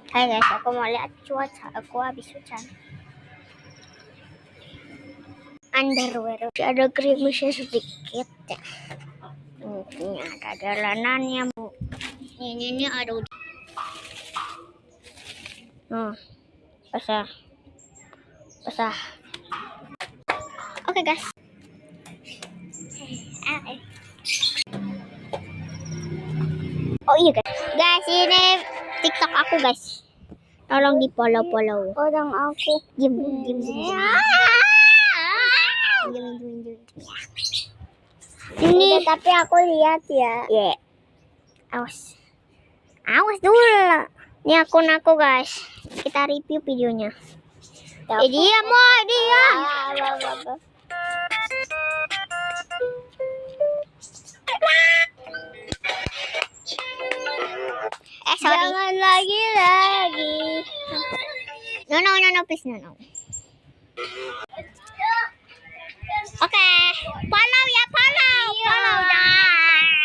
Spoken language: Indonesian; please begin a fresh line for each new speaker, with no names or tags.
Hai guys, aku mau lihat cuaca. Aku habis hujan. Underwear. Ada gerimisnya sedikit ya. Ini ada jalanannya, Bu. Ini ada hujan. Basah. Oke guys. Oh iya guys, ini TikTok aku guys. Tolong di follow. Orang aku. Diam. Ini tapi aku lihat ya. Yeah. Awas dulu. Ini akun aku guys. Kita review videonya. Dia. Sorry. Jangan lagi. No, please no.